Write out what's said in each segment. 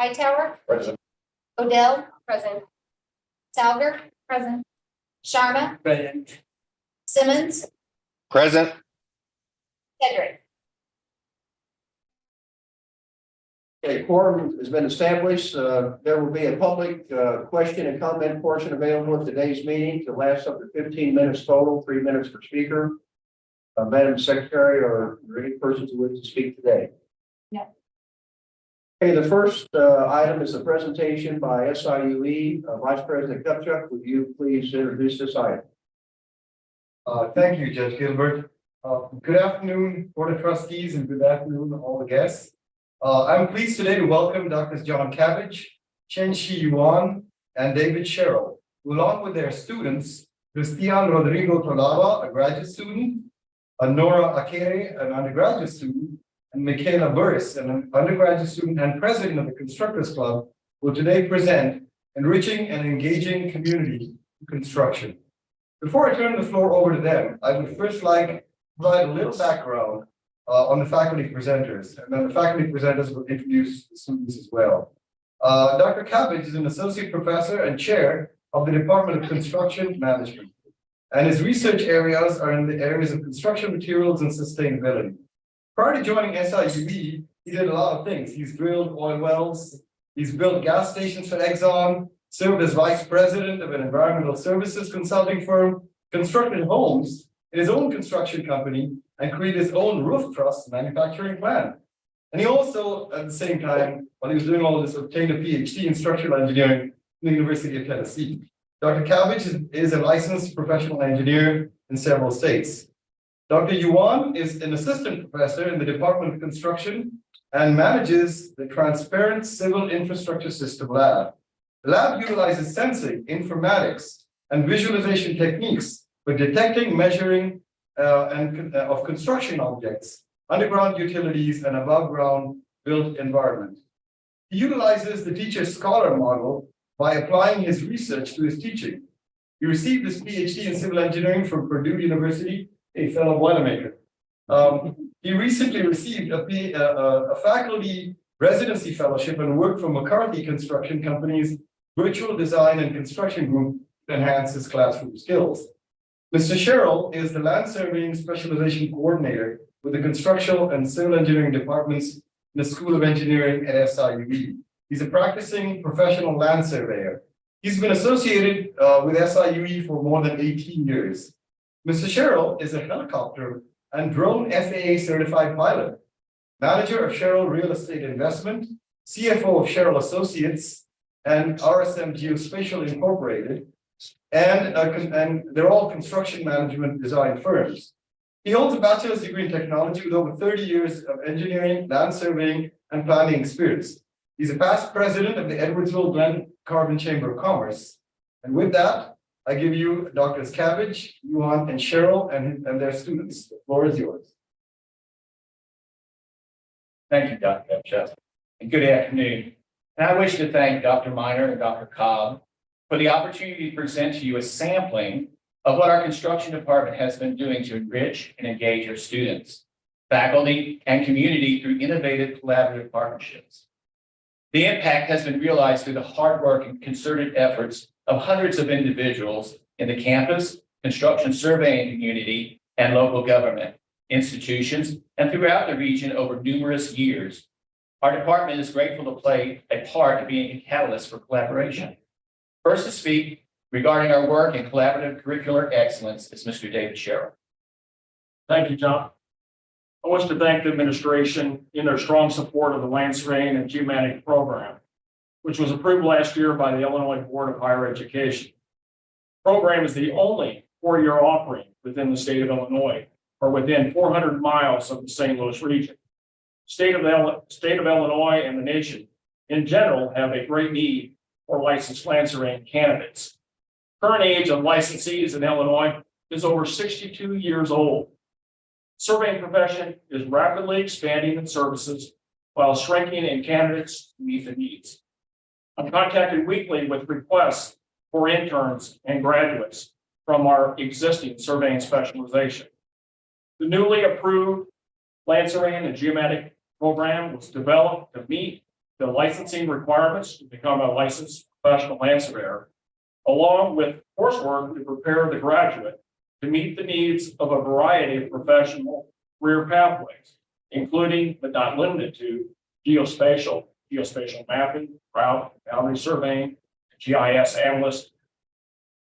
Hightower, Present. Odell, present. Salger, present. Sharma, Present. Simmons, Present. Kedrick. Okay, quorum has been established. There will be a public question and comment portion available at today's meeting to last up to 15 minutes total, 3 minutes per speaker. Madam Secretary, are there any persons who wish to speak today? No. Okay, the first item is the presentation by SIU Vice President Kupchak. Would you please introduce this item? Thank you, Judge Gilbert. Good afternoon, Board of Trustees, and good afternoon, all the guests. I'm pleased today to welcome Drs. John Cabbage, Chen-Shi Yuan, and David Sherrill, who, along with their students, Cristian Rodrigo Tolava, a graduate student, Nora Akere, an undergraduate student, and Michaela Burris, an undergraduate student and president of the Constructors Club, will today present Enriching and Engaging Community Construction. Before I turn the floor over to them, I would first like to provide a little background on the faculty presenters, and then the faculty presenters will introduce the students as well. Dr. Cabbage is an associate professor and chair of the Department of Construction Management, and his research areas are in the areas of construction materials and sustainability. Prior to joining SIU, he did a lot of things. He's drilled oil wells, he's built gas stations for Exxon, served as vice president of an environmental services consulting firm, constructed homes in his own construction company, and created his own roof truss manufacturing plant. And he also, at the same time, while he was doing all this, obtained a PhD in structural engineering from the University of Tennessee. Dr. Cabbage is a licensed professional engineer in several states. Dr. Yuan is an assistant professor in the Department of Construction and manages the Transparent Civil Infrastructure System Lab. The lab utilizes sensing, informatics, and visualization techniques for detecting, measuring, of construction objects, underground utilities, and above ground built environment. He utilizes the teacher-scholar model by applying his research to his teaching. He received his PhD in civil engineering from Purdue University, a fellow Boilermaker. He recently received a faculty residency fellowship and worked for McCarthy Construction Company's virtual design and construction group to enhance his classroom skills. Mr. Sherrill is the land surveying specialization coordinator with the construction and civil engineering departments in the School of Engineering at SIU. He's a practicing professional land surveyor. He's been associated with SIU for more than 18 years. Mr. Sherrill is a helicopter and drone FAA certified pilot, manager of Sherrill Real Estate Investment, CFO of Sherrill Associates, and RSM Geospatial Incorporated, and they're all construction management design firms. He holds a bachelor's degree in technology with over 30 years of engineering, land surveying, and planning experience. He's a past president of the Edwardsville Glen Carbon Chamber of Commerce. And with that, I give you Drs. Cabbage, Yuan, and Sherrill and their students. The floor is yours. Thank you, Dr. Kupchak, and good afternoon. And I wish to thank Dr. Miner and Dr. Cobb for the opportunity to present to you a sampling of what our construction department has been doing to enrich and engage our students, faculty, and community through innovative collaborative partnerships. The impact has been realized through the hard work and concerted efforts of hundreds of individuals in the campus, construction surveying community, and local government, institutions, and throughout the region over numerous years. Our department is grateful to play a part in being a catalyst for collaboration. First to speak regarding our work in collaborative curricular excellence is Mr. David Sherrill. Thank you, John. I wish to thank the administration in their strong support of the land surveying and geomatic program, which was approved last year by the Illinois Board of Higher Education. The program is the only four-year offering within the state of Illinois, or within 400 miles of the St. Louis region. State of Illinois and the nation in general have a great need for licensed land surveying candidates. Current age of licensees in Illinois is over 62 years old. Surveying profession is rapidly expanding in services while shrinking in candidates to meet the needs. I'm contacted weekly with requests for interns and graduates from our existing surveying specialization. The newly approved land surveying and geomatic program was developed to meet the licensing requirements to become a licensed professional land surveyor, along with coursework to prepare the graduate to meet the needs of a variety of professional career pathways, including but not limited to geospatial mapping, route, boundary surveying, GIS analyst.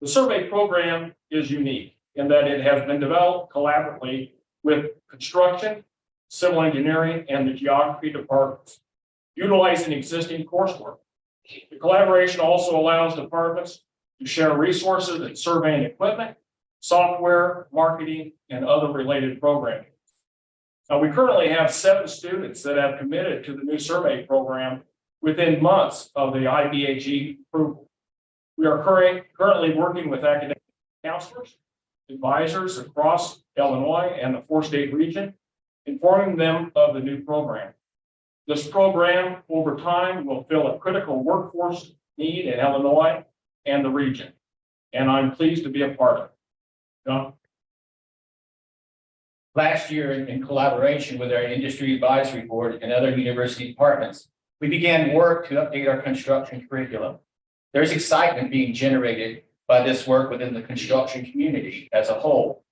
The survey program is unique in that it has been developed collaboratively with construction, civil engineering, and the geography departments, utilizing existing coursework. The collaboration also allows departments to share resources and surveying equipment, software, marketing, and other related programming. Now, we currently have 7 students that have committed to the new survey program within months of the IBAG approval. We are currently working with academic counselors, advisors across Illinois and the 4-state region, informing them of the new program. This program over time will fill a critical workforce need in Illinois and the region, and I'm pleased to be a part of it. John? Last year, in collaboration with our industry advisory board and other university departments, we began work to update our construction curriculum. There's excitement being generated by this work within the construction community as a whole.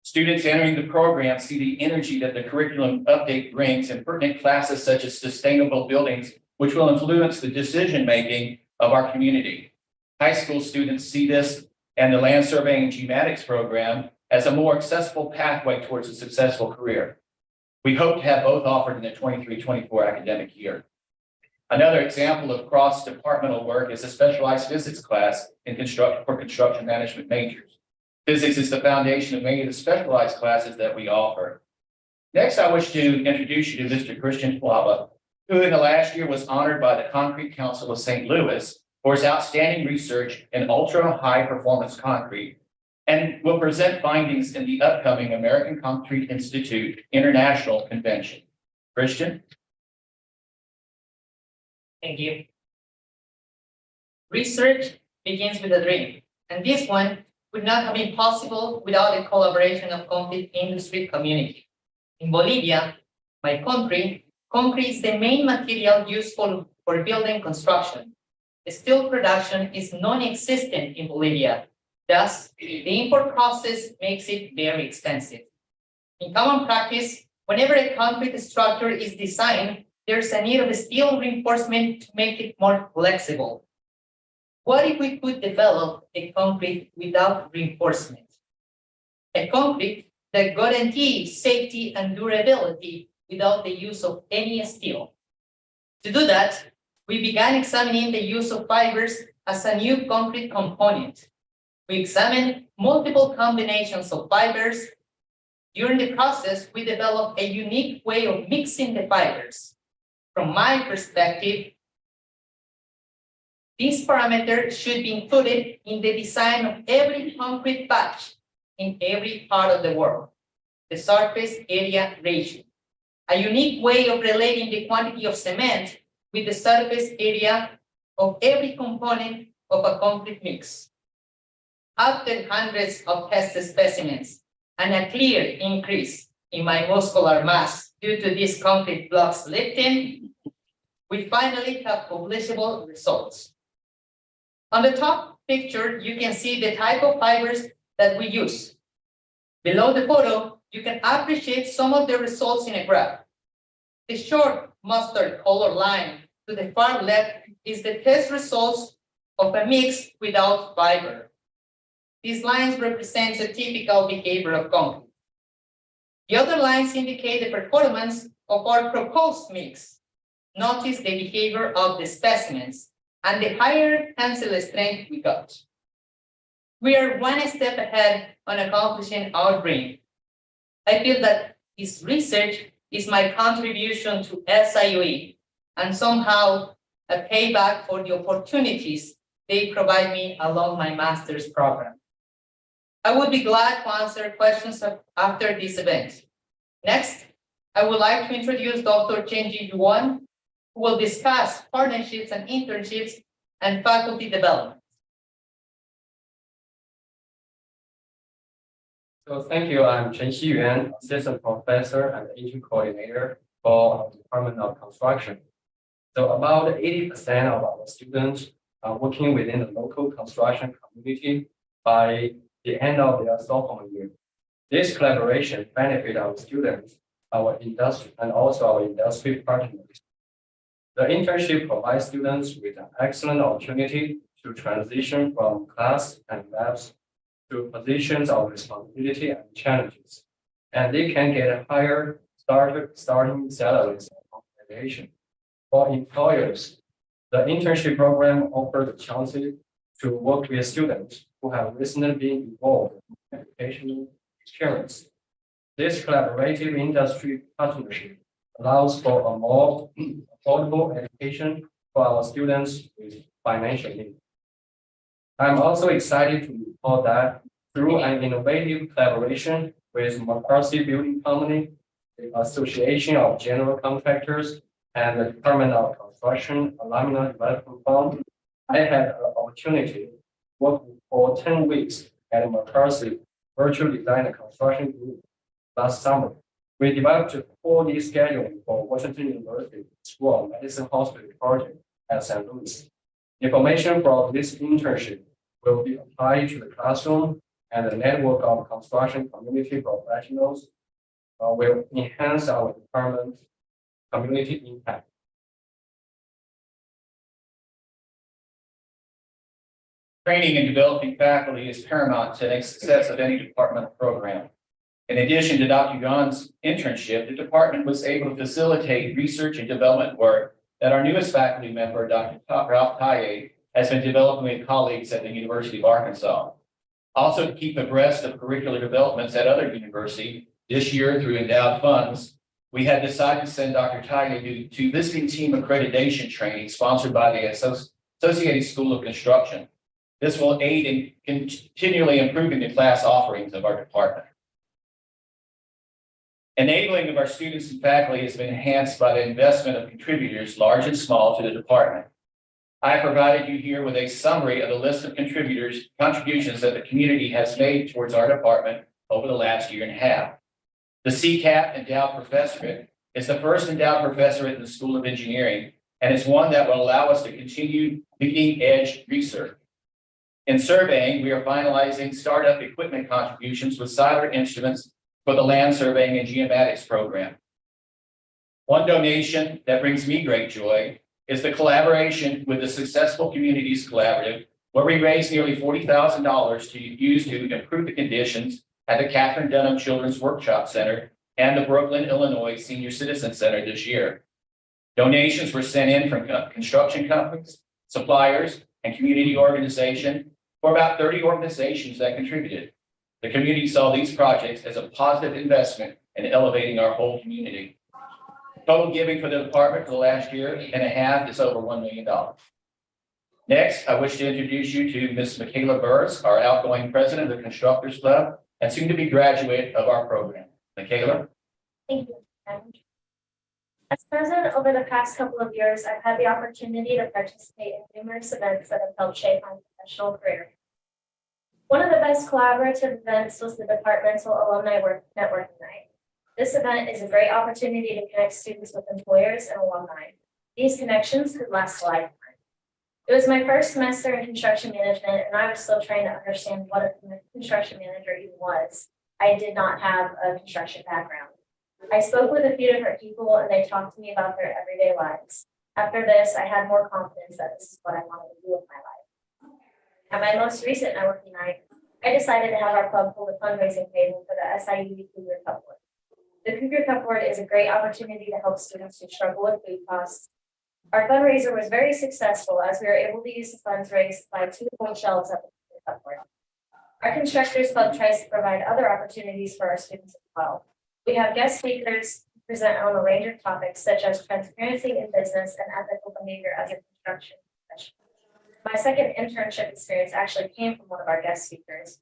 Students entering the program see the energy that the curriculum update brings in pertinent classes such as sustainable buildings, which will influence the decision-making of our community. High school students see this and the land surveying and geomatics program as a more accessible pathway towards a successful career. We hope to have both offered in the 23-24 academic year. Another example of cross-departmental work is a specialized physics class in construction management majors. Physics is the foundation of many of the specialized classes that we offer. Next, I wish to introduce you to Mr. Christian Flava, who in the last year was honored by the Concrete Council of St. Louis for his outstanding research in ultra-high performance concrete and will present findings in the upcoming American Concrete Institute International Convention. Christian? Thank you. Research begins with a dream, and this one would not have been possible without the collaboration of concrete industry community. In Bolivia, my country, concrete is the main material used for building construction. The steel production is non-existent in Bolivia. Thus, the import process makes it very expensive. In common practice, whenever a concrete structure is designed, there's a need of steel reinforcement to make it more flexible. What if we could develop a concrete without reinforcement? A concrete that guarantees safety and durability without the use of any steel. To do that, we began examining the use of fibers as a new concrete component. We examined multiple combinations of fibers. During the process, we developed a unique way of mixing the fibers. From my perspective, these parameters should be included in the design of every concrete batch in every part of the world. The surface area ratio, a unique way of relating the quantity of cement with the surface area of every component of a concrete mix. After hundreds of test specimens and a clear increase in my muscular mass due to these concrete blocks lifting, we finally have publishable results. On the top picture, you can see the type of fibers that we use. Below the photo, you can appreciate some of the results in a graph. The short mustard color line to the far left is the test results of a mix without fiber. These lines represent a typical behavior of concrete. The other lines indicate the performance of our proposed mix. Notice the behavior of the specimens and the higher tensile strength we got. We are one step ahead on accomplishing our dream. I feel that this research is my contribution to SIU and somehow a payback for the opportunities they provide me along my master's program. I would be glad to answer questions after this event. Next, I would like to introduce Dr. Chenji Yuan, who will discuss partnerships and internships and faculty development. So thank you. I'm Chen Xiyuan, Assistant Professor and Intern Coordinator for the Department of Construction. So about 80% of our students are working within the local construction community by the end of their sophomore year. This collaboration benefit our students, our industry, and also our industry partners. The internship provides students with an excellent opportunity to transition from class and labs to positions of responsibility and challenges. And they can get higher starting salaries and compensation. For employers, the internship program offers the chance to work with students who have recently been involved in educational experience. This collaborative industry partnership allows for a more affordable education for our students with financial needs. I'm also excited to report that through an innovative collaboration with McCarthy Building Company, the Association of General Contractors, and the Department of Construction Alumni Development Fund, I had an opportunity to work for 10 weeks at McCarthy Virtual Design and Construction Group last summer. We developed a 4D schedule for Washington University School of Medicine Hospital project at St. Louis. Information from this internship will be applied to the classroom, and the network of construction community professionals will enhance our department's community impact. Training and developing faculty is paramount to the success of any departmental program. In addition to Dr. Yuan's internship, the department was able to facilitate research and development work that our newest faculty member, Dr. Ralph Taye, has been developing with colleagues at the University of Arkansas. Also, to keep abreast of curricular developments at other universities, this year through endowed funds, we had decided to send Dr. Taye to visiting team accreditation training sponsored by the Associated School of Construction. This will aid in continually improving the class offerings of our department. Enabling of our students and faculty has been enhanced by the investment of contributors, large and small, to the department. I provided you here with a summary of the list of contributions that the community has made towards our department over the last year and a half. The CCAP Endowed Professorate is the first endowed professorate in the School of Engineering, and is one that will allow us to continue leading edge research. In surveying, we are finalizing startup equipment contributions with Siler Instruments for the land surveying and geomatics program. One donation that brings me great joy is the collaboration with the Successful Communities Collaborative, where we raised nearly $40,000 to use to improve the conditions at the Catherine Dunham Children's Workshop Center and the Brooklyn, Illinois Senior Citizen Center this year. Donations were sent in from construction companies, suppliers, and community organizations for about 30 organizations that contributed. The community saw these projects as a positive investment in elevating our whole community. Total giving for the department for the last year and a half is over $1 million. Next, I wish to introduce you to Ms. Michaela Burris, our outgoing president of the Constructors Club and soon to be graduate of our program. Michaela? Thank you. As president over the past couple of years, I've had the opportunity to participate in numerous events that have helped shape my professional career. One of the best collaborative events was the departmental alumni networking night. This event is a great opportunity to connect students with employers and alumni. These connections could last a lifetime. It was my first semester in construction management, and I was still trying to understand what a construction manager even was. I did not have a construction background. I spoke with a few different people, and they talked to me about their everyday lives. After this, I had more confidence that this is what I wanted to do with my life. At my most recent networking night, I decided to have our club hold a fundraising table for the SIU Cougar Cup Award. The Cougar Cup Award is a great opportunity to help students who struggle with food costs. Our fundraiser was very successful as we were able to use the funds raised by 2 cold shelves at the Cougar Cup Award. Our Constructors Club tries to provide other opportunities for our students as well. We have guest speakers who present on a range of topics such as transparency in business and ethical behavior as a construction professional. My second internship experience actually came from one of our guest speakers.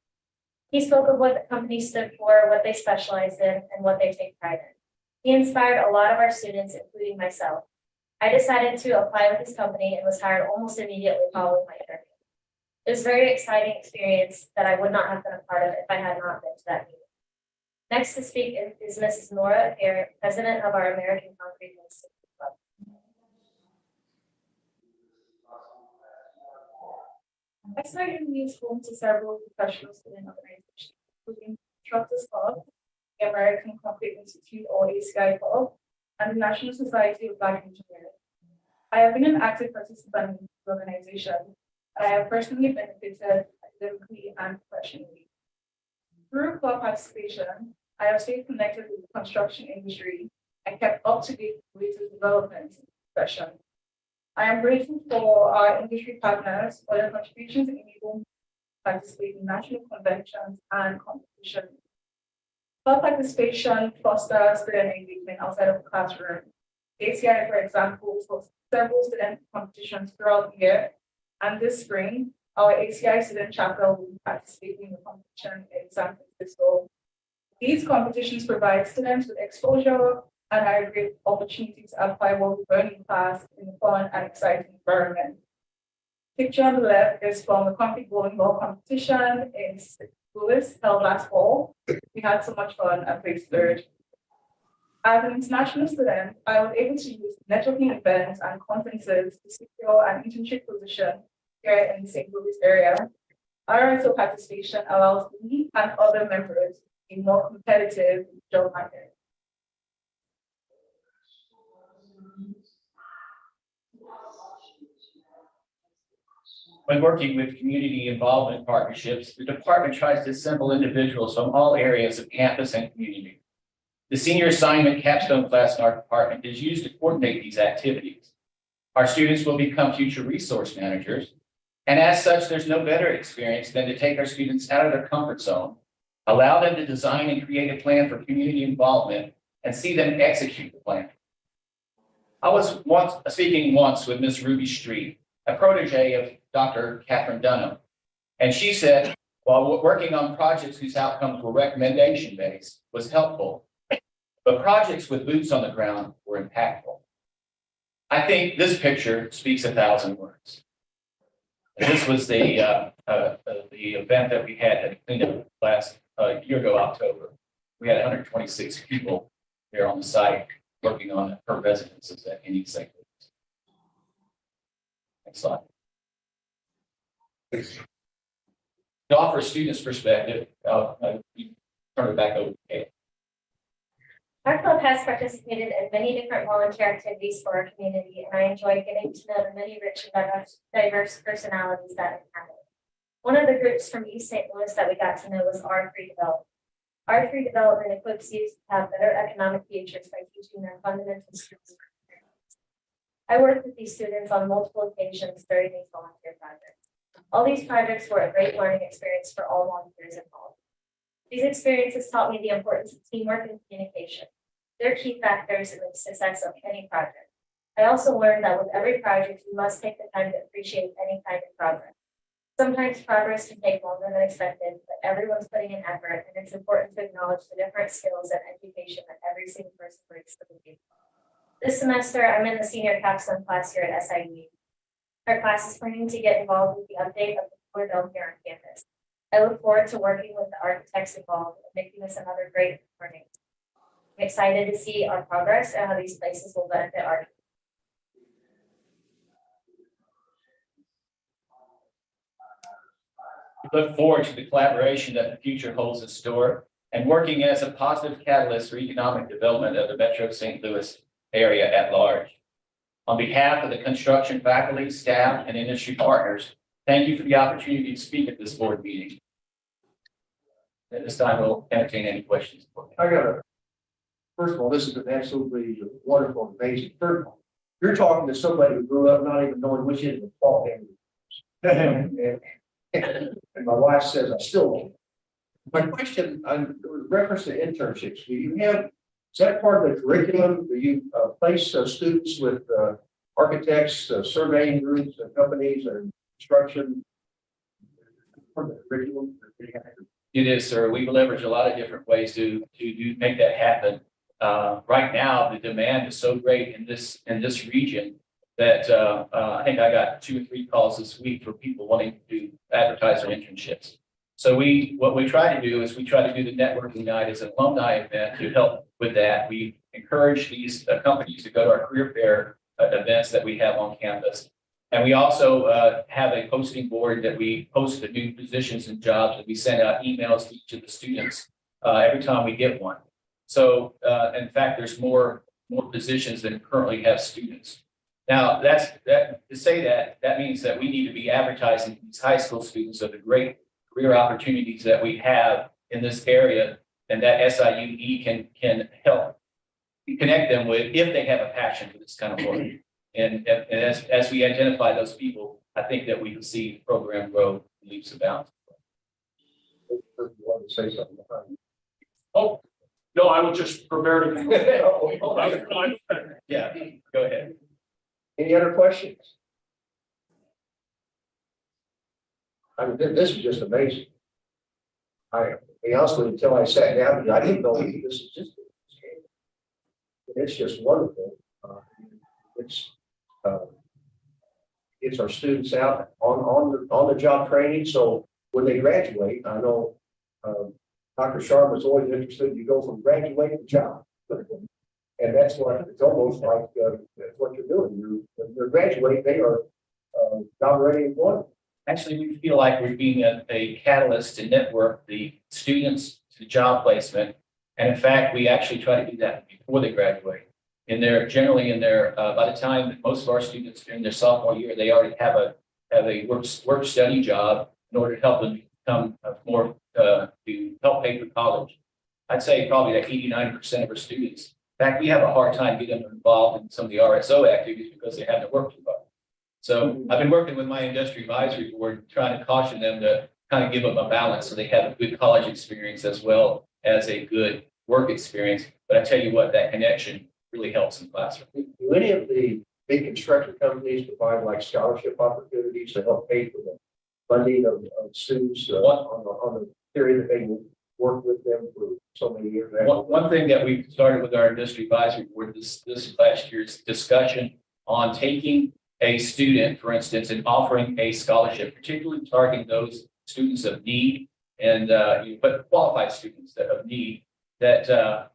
He spoke of what the company stood for, what they specialized in, and what they take pride in. He inspired a lot of our students, including myself. I decided to apply with his company and was hired almost immediately following my interview. It was a very exciting experience that I would not have been a part of if I had not been to that meeting. Next to speak is Mrs. Nora Garrett, president of our American Concrete Institute Club. SIU is home to several professional student organizations, including Trustees Club, the American Concrete Institute or ACI Club, and the National Society of Black Engineers. I have been an active participant in this organization, and I have personally benefited academically and professionally. Through club participation, I have stayed connected with the construction industry and kept up to date with latest developments in the profession. I am grateful for our industry partners for their contributions in enabling me to participate in national conventions and competitions. Club participation fosters student engagement outside of the classroom. ACI, for example, hosts several student competitions throughout the year, and this spring, our ACI student chapter will be participating in the competition in San Francisco. These competitions provide students with exposure and are a great opportunity to apply what we learn in class in a fun and exciting environment. Picture on the left is from the concrete bowling ball competition in St. Louis held last fall. We had so much fun and placed third. As an international student, I was able to use networking events and conferences to secure an internship position here in the St. Louis area. RSO participation allows me and other members to be more competitive in the job market. When working with community involvement partnerships, the department tries to assemble individuals from all areas of campus and community. The senior assignment capstone class in our department is used to coordinate these activities. Our students will become future resource managers, and as such, there's no better experience than to take our students out of their comfort zone, allow them to design and create a plan for community involvement, and see them execute the plan. I was speaking once with Ms. Ruby Street, a protege of Dr. Catherine Dunham, and she said, while working on projects whose outcomes were recommendation-based was helpful, but projects with boots on the ground were impactful. I think this picture speaks 1,000 words. And this was the event that we had at cleanup last year ago, October. We had 126 people there on the site working on her residences at any St. Louis. Next slide. To offer a student's perspective, turn it back over to Kate. Our club has participated in many different volunteer activities for our community, and I enjoy getting to know the many rich and diverse personalities that inhabit it. One of the groups from East St. Louis that we got to know was R3 Development. R3 Development equips youth to have better economic futures by teaching them fundamental skills. I worked with these students on multiple occasions during these volunteer projects. All these projects were a great learning experience for all volunteers involved. These experiences taught me the importance of teamwork and communication. They're key factors in the success of any project. I also learned that with every project, you must take the time to appreciate any kind of progress. Sometimes progress can take longer than expected, but everyone's putting in effort, and it's important to acknowledge the different skills and education that every single person brings to the table. This semester, I'm in the senior capstone class here at SIU. Our class is planning to get involved with the update of the floor dome here on campus. I look forward to working with the architects involved and making this another great learning. I'm excited to see our progress and how these places will benefit our We look forward to the collaboration that the future holds in store and working as a positive catalyst for economic development of the Metro St. Louis area at large. On behalf of the construction faculty, staff, and industry partners, thank you for the opportunity to speak at this board meeting. At this time, we'll entertain any questions. First of all, this is an absolutely wonderful, amazing. First of all, you're talking to somebody who grew up not even knowing which end of the ball game was. And my wife says I still don't. My question on reference to internships, do you have, is that part of the curriculum? Do you place students with architects, surveying groups, companies, and construction? Part of the curriculum? It is, sir. We leverage a lot of different ways to make that happen. Right now, the demand is so great in this region that I think I got 2 or 3 calls this week for people wanting to advertise their internships. So what we try to do is we try to do the networking night as an alumni event to help with that. We encourage these companies to go to our career fair events that we have on campus. And we also have a posting board that we post the new positions and jobs, and we send out emails to each of the students every time we get one. So in fact, there's more positions than currently have students. Now, to say that means that we need to be advertising to these high school students of the great career opportunities that we have in this area, and that SIUE can help connect them with if they have a passion for this kind of work. And as we identify those people, I think that we can see the program grow leaps and bounds. You want to say something? Oh, no, I was just prepared to. Yeah, go ahead. Any other questions? I mean, this is just amazing. To be honest with you, until I sat down, I didn't know this existed. It's just wonderful. It's our students out on the job training. So when they graduate, I know Dr. Sharp was always interested. You go from graduate to job, and that's what it's almost like. That's what you're doing. When you graduate, they are job ready employment. Actually, we feel like we're being a catalyst to network the students to job placement. And in fact, we actually try to do that before they graduate. By the time that most of our students during their sophomore year, they already have a work study job in order to help them become more, to help pay for college. I'd say probably that 80–90% of our students. In fact, we have a hard time getting them involved in some of the RSO activities because they have to work too hard. So I've been working with my industry advisory board, trying to caution them to kind of give them a balance so they have a good college experience as well as a good work experience. But I tell you what, that connection really helps in the classroom. Do any of the big construction companies provide like scholarship opportunities to help pay for the funding of students on the period that they will work with them for so many years? One thing that we started with our industry advisory board this last year's discussion on taking a student, for instance, and offering a scholarship, particularly targeting those students of need but qualified students that of need that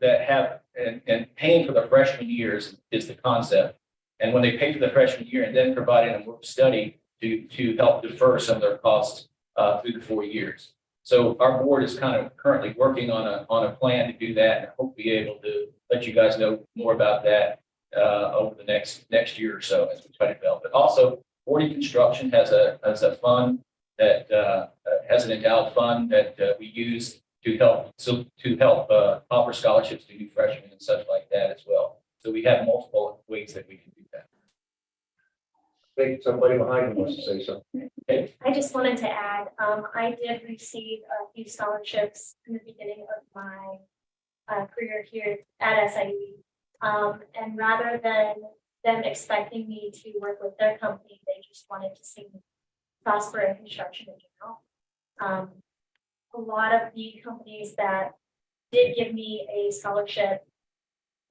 have and paying for the freshman years is the concept. And when they pay for the freshman year and then providing a work study to help defer some of their costs through the 4 years. So our board is kind of currently working on a plan to do that, and I hope to be able to let you guys know more about that over the next year or so as we try to develop it. Also, 40 Construction has a fund that has an endowed fund that we use to help offer scholarships to new freshmen and such like that as well. So we have multiple ways that we can do that. I think somebody behind you wants to say something. Okay. I just wanted to add, I did receive a few scholarships in the beginning of my career here at SIU. And rather than them expecting me to work with their company, they just wanted to see me prosper in construction in general. A lot of the companies that did give me a scholarship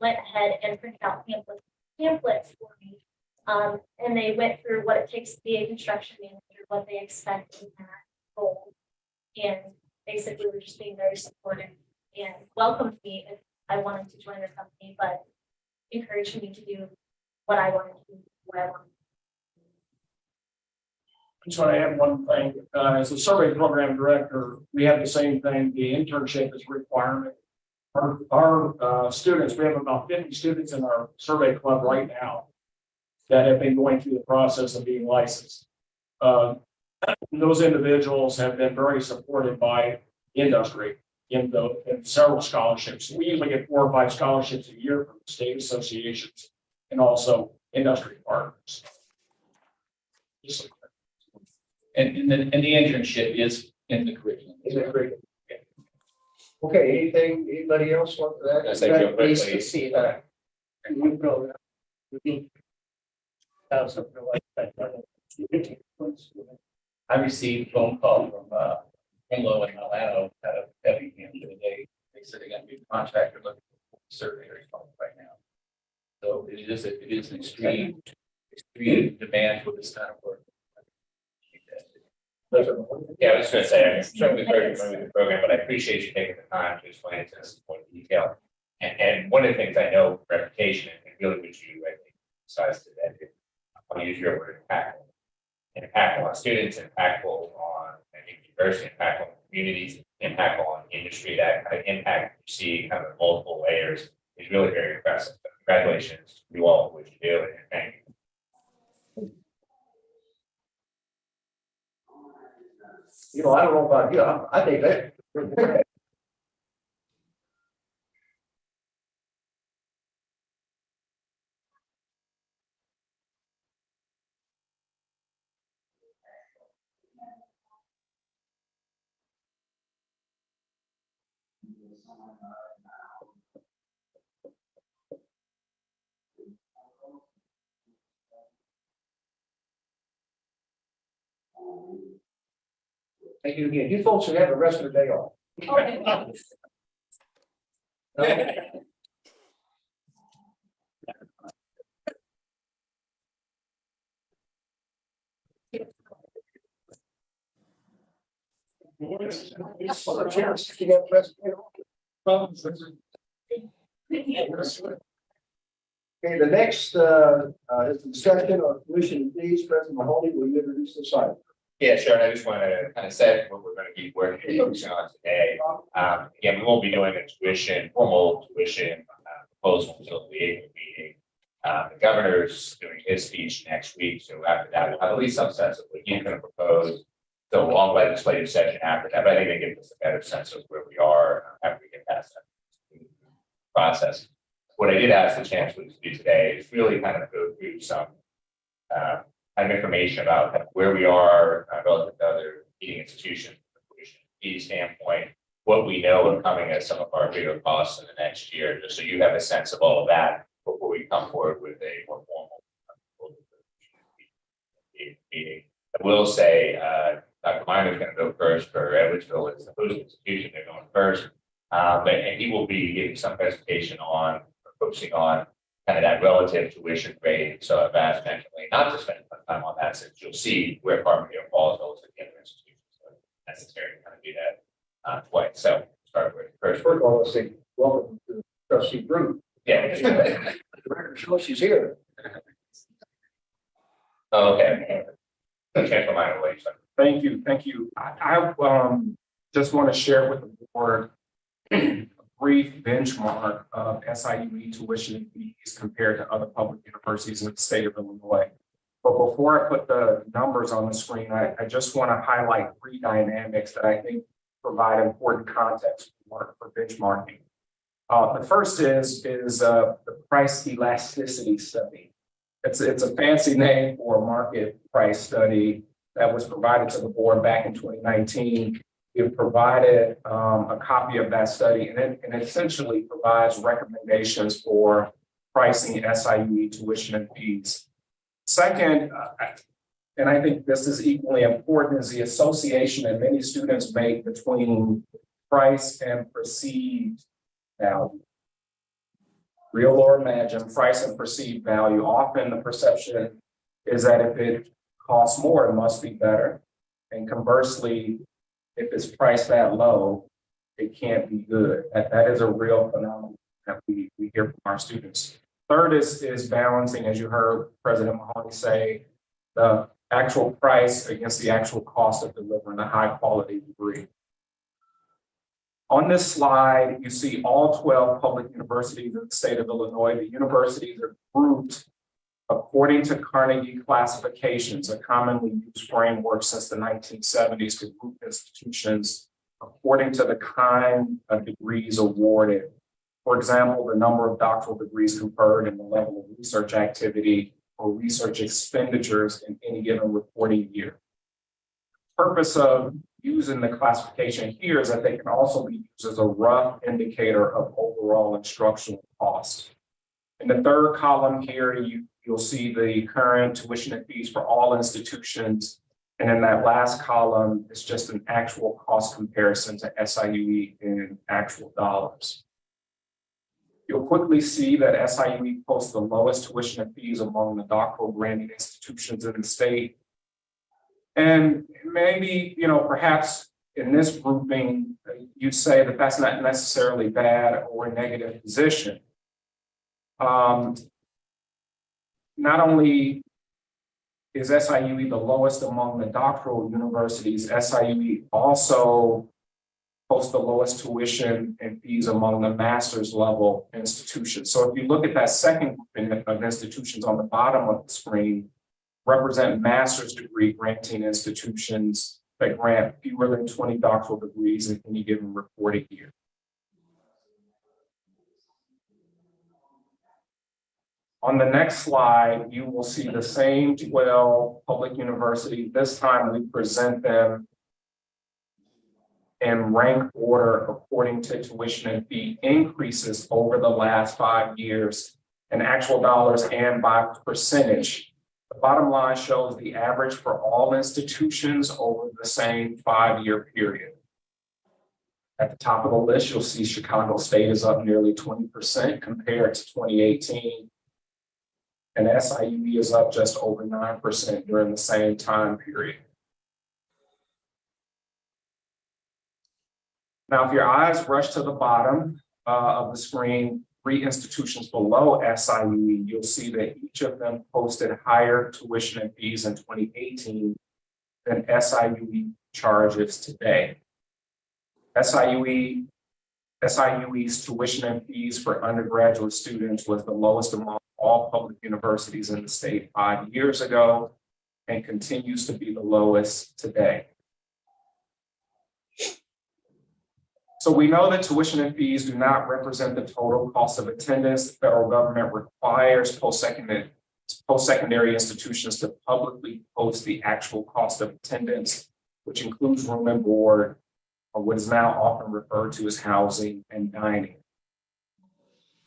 went ahead and printed out pamphlets for me. And they went through what it takes to be a construction manager, what they expect in that role. And basically were just being very supportive and welcomed me if I wanted to join their company, but encouraged me to do what I wanted to do, what I wanted. Just want to add one thing. As a survey program director, we have the same thing. The internship is a requirement. Our students, we have about 50 students in our survey club right now that have been going through the process of being licensed. Those individuals have been very supported by industry in several scholarships. We usually get 4 or 5 scholarships a year from state associations and also industry partners. And the internship is in the curriculum. Is that great? Okay, anybody else want that? Yes, I do. Pleased to see that. New program. We have something like that. I received a phone call from Anglo and Milano out of Effingham the other day. They said they got a new contractor looking for surveyors right now. So it is an extreme demand for this kind of work. Yeah, I was going to say, I'm certainly very familiar with the program, but I appreciate you taking the time to explain it to us in more detail. And one of the things I know, reputation, and really what you, I think, besides to that, I'll use your word, tackle. impactful on students, impactful on university, impactful on communities, impactful on industry. That kind of impact you see kind of multiple layers is really very impressive. So congratulations to you all for what you do, and thank you. You know, I don't know about you, I think that. Thank you again. You folks should have the rest of the day off. Okay, the next is the discussion on tuition and fees. President Mahoney, will you introduce this item? Yeah, sure. And I just want to kind of set what we're going to be working on today. Again, we won't be doing a formal tuition proposal until the April meeting. The governor's doing his speech next week, so after that, we'll have at least some sense of what he's going to propose. So a long legislative session after that, but I think it gives us a better sense of where we are after we get past that process. What I did ask the chancellor to do today is really kind of go through some kind of information about kind of where we are relative to other leading institutions from a tuition fee standpoint, what we know are coming as some of our bigger costs in the next year, just so you have a sense of all of that before we come forward with a more formal meeting. I will say, Dr. Miner is going to go first for Edwardsville. It's the host institution, they're going first. And he will be giving some presentation on, focusing on kind of that relative tuition rate. So I've asked actually not to spend much time on that, since you'll see where Farmingdale falls relative to the other institutions. So it's necessary to kind of do that twice. So start with first. First of all, let's say welcome to trustee group. Yeah. Sure, she's here. Okay. Chancellor Minor, wait. Thank you, thank you. I just want to share with the board a brief benchmark of SIU tuition fees compared to other public universities in the state of Illinois. But before I put the numbers on the screen, I just want to highlight three dynamics that I think provide important context for benchmarking. The first is the price elasticity study. It's a fancy name for a market price study that was provided to the board back in 2019. It provided a copy of that study, and it essentially provides recommendations for pricing SIU tuition and fees. Second, and I think this is equally important, is the association that many students make between price and perceived value. Real or imagined, price and perceived value. Often the perception is that if it costs more, it must be better. And conversely, if it's priced that low, it can't be good. That is a real phenomenon that we hear from our students. Third is balancing, as you heard President Mahoney say, the actual price against the actual cost of delivering a high quality degree. On this slide, you see all 12 public universities in the state of Illinois. The universities are grouped according to Carnegie classifications, a commonly used framework since the 1970s to group institutions according to the kind of degrees awarded. For example, the number of doctoral degrees conferred and the level of research activity or research expenditures in any given reporting year. The purpose of using the classification here is that they can also be used as a rough indicator of overall instructional cost. In the third column here, you'll see the current tuition and fees for all institutions. And in that last column, it's just an actual cost comparison to SIU in actual dollars. You'll quickly see that SIU posts the lowest tuition and fees among the doctoral granting institutions in the state. And maybe, perhaps in this grouping, you'd say that that's not necessarily bad or a negative position. Not only is SIUE the lowest among the doctoral universities? SIUE also posts the lowest tuition and fees among the master's level institutions. So if you look at that second group of institutions on the bottom of the screen, represent master's degree granting institutions that grant fewer than 20 doctoral degrees in any given reporting year. On the next slide, you will see the same 12 public universities. This time we present them in rank order according to tuition and fee increases over the last 5 years in actual dollars and by percentage. The bottom line shows the average for all institutions over the same 5-year period. At the top of the list, you'll see Chicago State is up nearly 20% compared to 2018. And SIUE is up just over 9% during the same time period. Now, if your eyes rush to the bottom of the screen, 3 institutions below SIUE, you'll see that each of them posted higher tuition and fees in 2018 than SIUE charges today. SIUE's tuition and fees for undergraduate students was the lowest among all public universities in the state 5 years ago and continues to be the lowest today. So we know that tuition and fees do not represent the total cost of attendance. The federal government requires post-secondary institutions to publicly post the actual cost of attendance, which includes room and board, or what is now often referred to as housing and dining.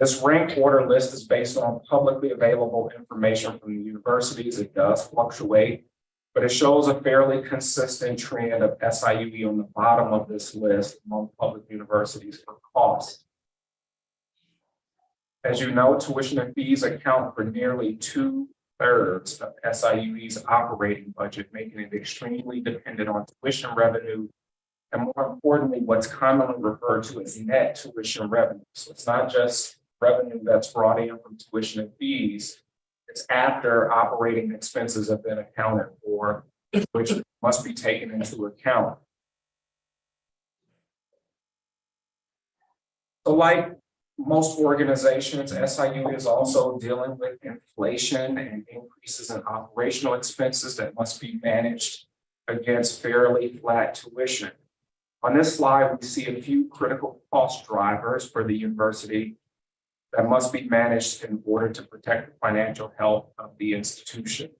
This rank order list is based on publicly available information from the universities. It does fluctuate, but it shows a fairly consistent trend of SIUE on the bottom of this list among public universities for cost. As you know, tuition and fees account for nearly 2/3 of SIUE's operating budget, making it extremely dependent on tuition revenue, and more importantly, what's commonly referred to as net tuition revenue. So it's not just revenue that's brought in from tuition and fees, it's after operating expenses have been accounted for, which must be taken into account. So like most organizations, SIU is also dealing with inflation and increases in operational expenses that must be managed against fairly flat tuition. On this slide, we see a few critical cost drivers for the university that must be managed in order to protect the financial health of the institution.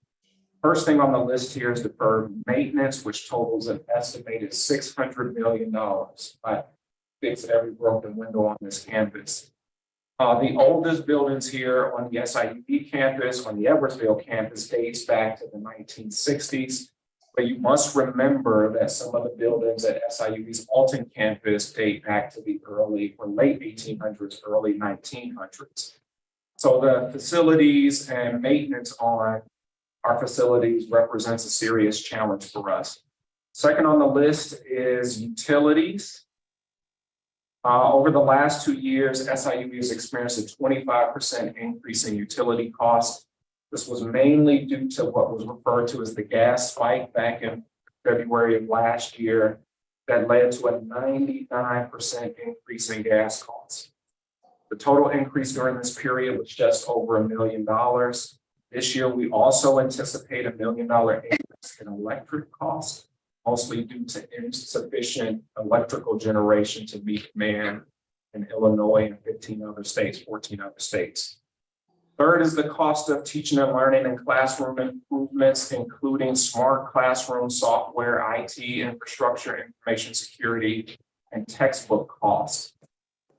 First thing on the list here is deferred maintenance, which totals an estimated $600 million. I fix every broken window on this campus. The oldest buildings here on the SIUE campus, on the Edwardsville campus, dates back to the 1960s. But you must remember that some of the buildings at SIUE's Alton campus date back to the early or late 1800s, early 1900s. So the facilities and maintenance on our facilities represents a serious challenge for us. Second on the list is utilities. Over the last 2 years, SIUE has experienced a 25% increase in utility costs. This was mainly due to what was referred to as the gas spike back in February of last year that led to a 99% increase in gas costs. The total increase during this period was just over $1 million. This year, we also anticipate $1 million increase in electric costs, mostly due to insufficient electrical generation to meet demand in Illinois and 14 other states. Third is the cost of teaching and learning and classroom improvements, including smart classroom software, IT infrastructure, information security, and textbook costs.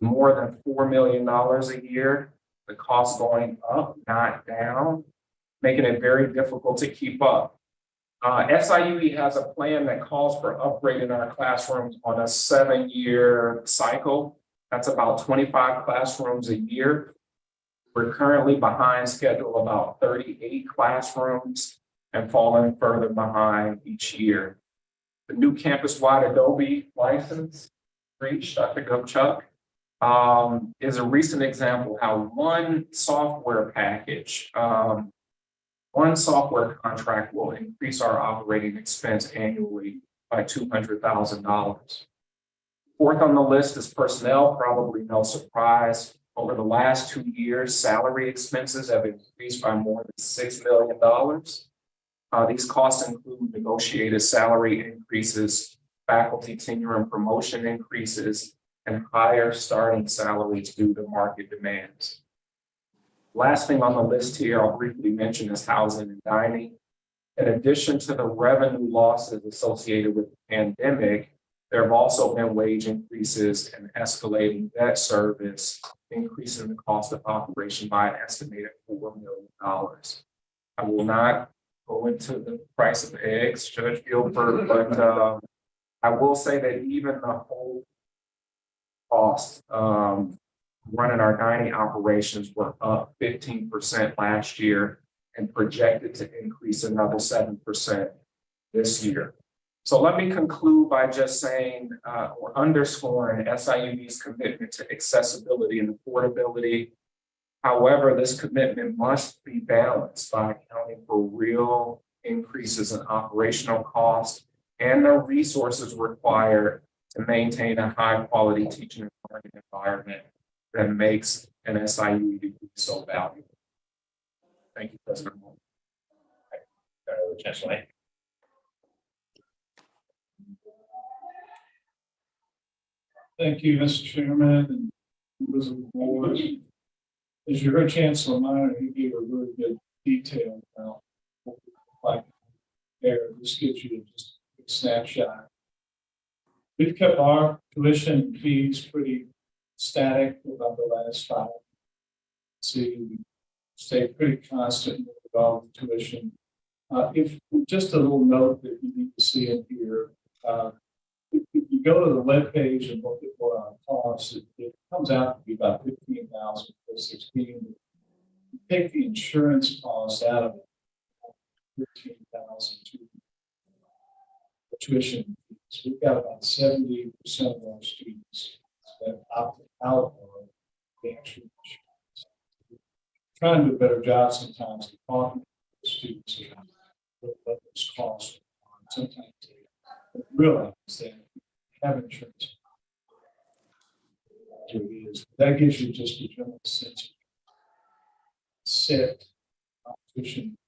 More than $4 million a year, the cost going up, not down, making it very difficult to keep up. SIUE has a plan that calls for upgrading our classrooms on a 7-year cycle. That's about 25 classrooms a year. We're currently behind schedule about 38 classrooms and falling further behind each year. The new campus-wide Adobe license reached, Dr. Gupchuk, is a recent example how one software package One software contract will increase our operating expense annually by $200,000. Fourth on the list is personnel, probably no surprise. Over the last 2 years, salary expenses have increased by more than $6 million. These costs include negotiated salary increases, faculty tenure and promotion increases, and higher starting salaries due to market demands. Last thing on the list here, I'll briefly mention is housing and dining. In addition to the revenue losses associated with the pandemic, there have also been wage increases and escalating debt service, increasing the cost of operation by an estimated $4 million. I will not go into the price of eggs, Judge Gilbert, but I will say that even the whole cost running our dining operations were up 15% last year and projected to increase another 7% this year. So let me conclude by just saying or underscoring SIU's commitment to accessibility and affordability. However, this commitment must be balanced by accounting for real increases in operational costs and the resources required to maintain a high-quality teaching and learning environment that makes an SIU degree so valuable. Thank you, President Moore. Chancellor. Thank you, Mr. Chairman and members of the board. As you heard Chancellor Minor, he gave a really good detail about what we like there. This gives you just a quick snapshot. We've kept our tuition fees pretty static about the last 5 years. See, we stayed pretty constant with all the tuition. If just a little note that you need to see in here. If you go to the webpage and look at what our costs, it comes out to be about $15,000 for 16. You take the insurance cost out of it, $15,000 to the tuition fees. We've got about 70% of our students that opt out of the actual insurance. We're trying to do a better job sometimes of talking to the students about what those costs are. Sometimes they realize that have insurance. That gives you just a general sense of set competition.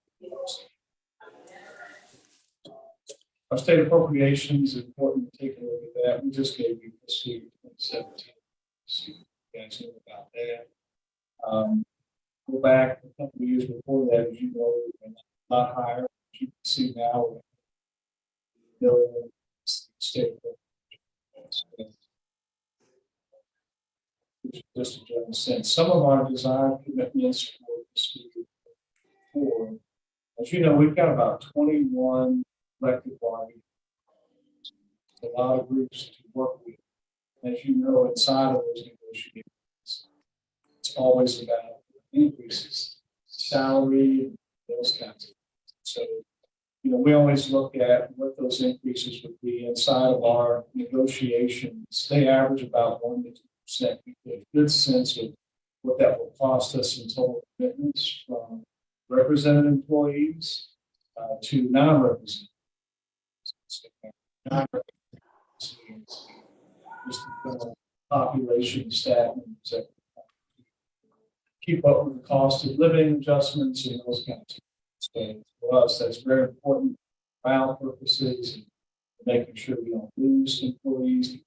Our state appropriations is important to take a look at that. We just gave you fiscal year 2017. So you guys know about that. Go back a couple of years before that, as you know, we've been a lot higher. As you can see now, state just a general sense. Some of our design commitments for fiscal year 4, as you know, we've got about 21 collective bargaining. A lot of groups to work with. As you know, inside of those negotiations, it's always about increases, salary, those kinds of things. So, you know, we always look at what those increases would be inside of our negotiations. They average about 1 to 2%. We get a good sense of what that will cost us in total commitments from represented employees to non-represented. Just the population staff members that keep up with the cost of living adjustments and those kinds of things. So for us, that's very important for our purposes and making sure we don't lose employees.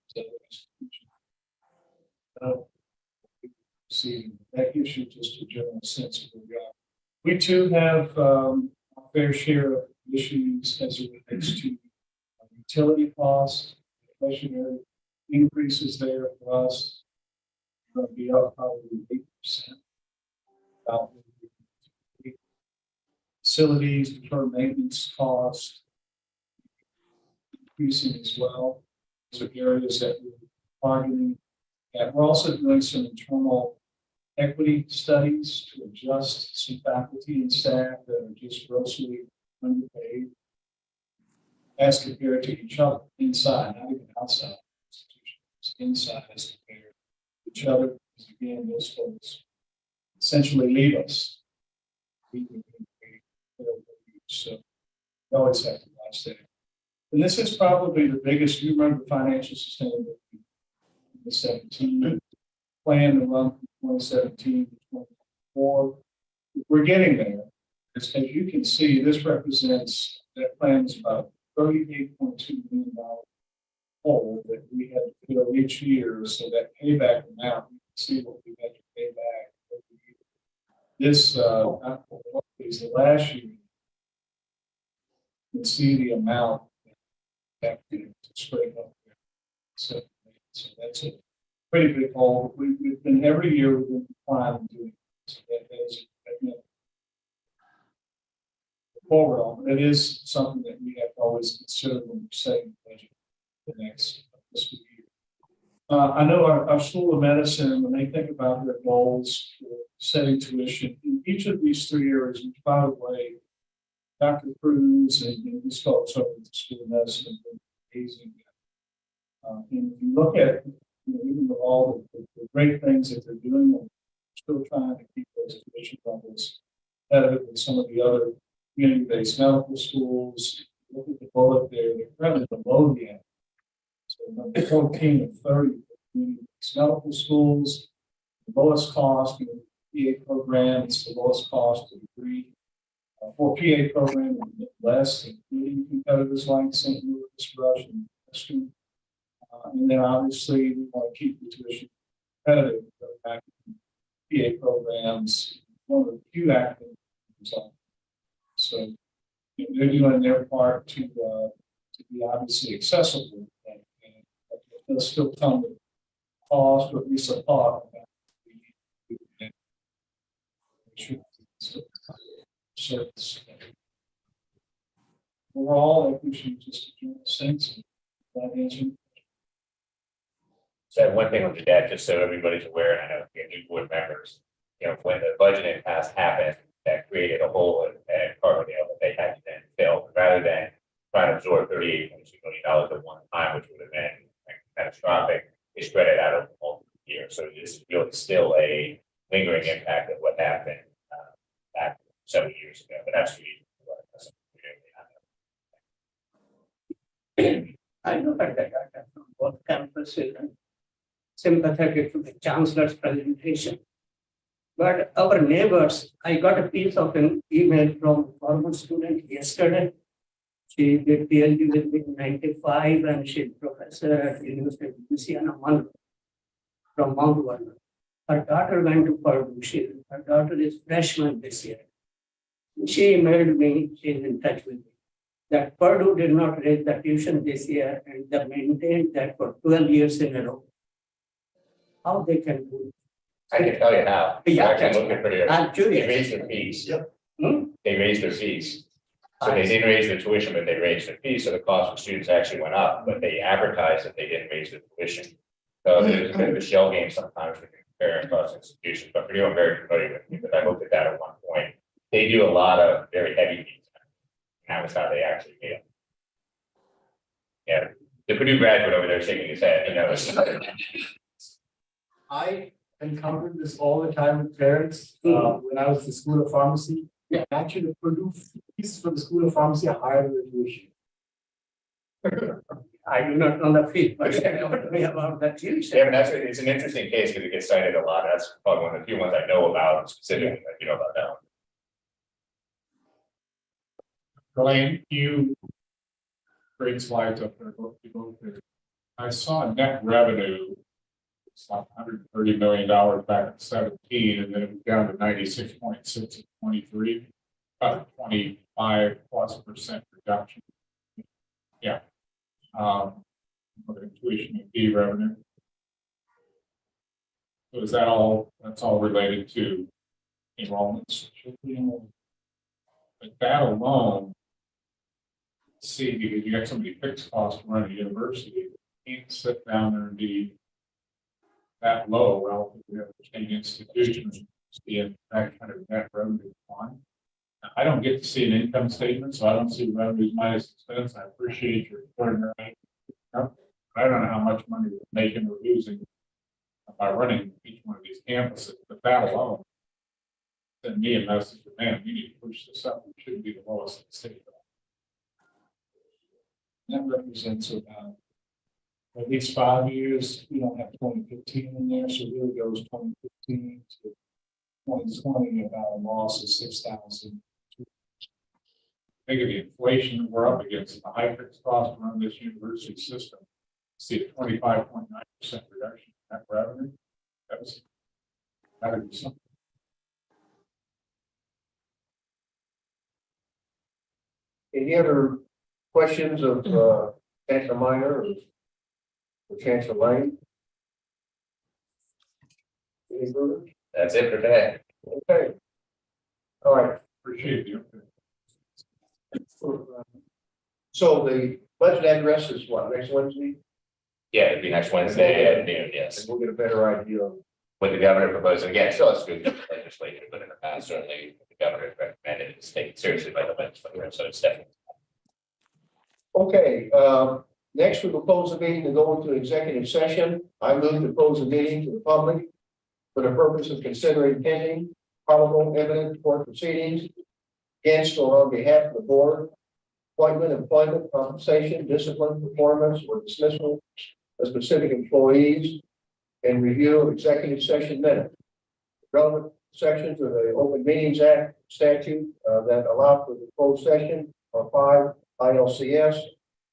See, that gives you just a general sense of where we are. We too have a fair share of issues as it relates to utility costs, inflationary increases there for us. Going to be up probably 8%. About facilities, deferred maintenance costs increasing as well. Those are areas that we're targeting. And we're also doing some internal equity studies to adjust some faculty and staff that are just grossly underpaid as compared to each other inside, not even outside institutions, inside as compared to each other. Because again, those folks essentially leave us. So you always have to watch that. And this is probably the biggest, you remember financial sustainability in the 17 plan to run from 2017 to 2024. We're getting there. As you can see, this represents, that plan is about $38.2 million hole that we had to fill each year. So that payback amount, you can see what we had to pay back every year. This, is the last year. You can see the amount that we spread up there. So that's a pretty big hole. We've been every year we've been applying to doing so that is forward on. It is something that we have to always consider when we're setting the budget for the next fiscal year. I know our School of Medicine, when they think about their goals for setting tuition, in each of these 3 areas, which by the way, Dr. Cruz and these folks over at the School of Medicine have been amazing. And if you look at, even with all the great things that they're doing, we're still trying to keep those tuition levels better than some of the other community-based medical schools. Look at the bullet there, they're rather below the end. So number 14 and 30 community-based medical schools, the lowest cost in the PA program, it's the lowest cost to degree. For PA program in the Midwest, including competitors like St. Louis, Rush, and Western. And then obviously we want to keep the tuition competitive. PA programs, one of the few active. So they're doing their part to be obviously accessible, and they'll still come with cost or at least a thought about service. Overall, I think we just enjoy the sense of that answer. So one thing with the debt, just so everybody's aware, and I know we have new board members, when the budget impasse happened, that created a hole at Carbondale that they had to then fill, rather than try to absorb $38.2 million at one time, which would have been catastrophic. They spread it out over multiple years. So this is really still a lingering impact of what happened back several years ago. But that's I know that data from both campuses and sympathetic to the chancellor's presentation. But our neighbors, I got a piece of an email from a former student yesterday. She did PhD with me in 95 and she's professor at the University of Louisiana Monroe from Mount Vernon. Her daughter went to Purdue. Her daughter is freshman this year. She emailed me, she's in touch with me, that Purdue did not raise the tuition this year and they maintained that for 12 years in a row. How they can do it? I can tell you how. Yeah, I can look at it. I'm curious. They raised their fees. Yep. They raised their fees. So they didn't raise their tuition, but they raised their fees, so the cost for students actually went up, but they advertised that they didn't raise their tuition. So there's a bit of a shell game sometimes when comparing across institutions, but for you, I'm very familiar with it, because I looked at that at one point. They do a lot of very heavy fees. And that was how they actually did it. Yeah, the Purdue graduate over there shaking his head, I encountered this all the time with parents when I was at the School of Pharmacy. Yeah, actually, the Purdue fees for the School of Pharmacy are higher than the tuition. I do not know the fee, but tell me about that tuition. Yeah, but it's an interesting case because it gets cited a lot. That's probably one of the few ones I know about specifically, about that one. Elaine, you great slides up there. I saw net revenue. It's like $130 million back in 17, and then it was down to 96.6 in 23, about 25+% reduction. Yeah. Tuition and fee revenue. So is that all? That's all related to enrollments. But that alone, see, because you got so many fixed costs to run a university, you can't sit down there and be that low relative to other state institutions, see that kind of net revenue decline. I don't get to see an income statement, so I don't see revenues minus expense. I appreciate your extraordinary. I don't know how much money we're making or losing by running each one of these campuses, but that alone send me a message, man, we need to push this up, we should be the lowest in the state. That represents about at least 5 years, we don't have 2015 in there, so it really goes 2015 to 2020, about a loss of 6,000. Think of the inflation we're up against, the high fixed cost around this university system. See a 25.9% reduction in net revenue. That would be something. Any other questions of Chancellor Minor or Chancellor Lane? Any further? That's it for today. Okay. All right. Appreciate you. So the budget address is what, next Wednesday? Yeah, it'd be next Wednesday at noon, yes. And we'll get a better idea of. What the governor proposed, and again, still has to go through the legislature, but in the past, certainly the governor recommended it's taken seriously by the legislature, so it's definitely. Okay, next we will close the meeting and go into executive session. I move to close the meeting to the public for the purpose of considering pending probable evidence court proceedings against or on behalf of the board, appointment, employment, compensation, discipline, performance, or dismissal of specific employees, and review of executive session minutes. Relevant sections of the Open Meetings Act statute that allow for the closed session are 5 ILCS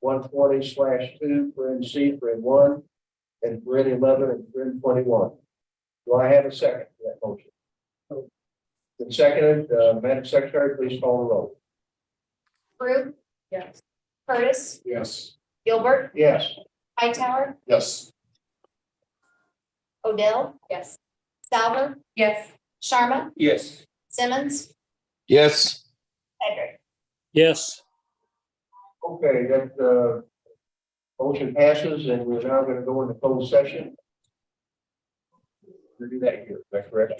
120/2 C 1 and 11 and 21. Do I have a second to that motion? Been seconded. Madam Secretary, please call the roll. Brew, Yes. Curtis, Yes. Gilbert, Yes. Hightower, Yes. Odell. Yes. Salver, Yes. Sharma, Yes. Simmons, Yes. Cedric. Yes. Okay, that motion passes, and we're now going to go into closed session. We'll do that here, is that correct?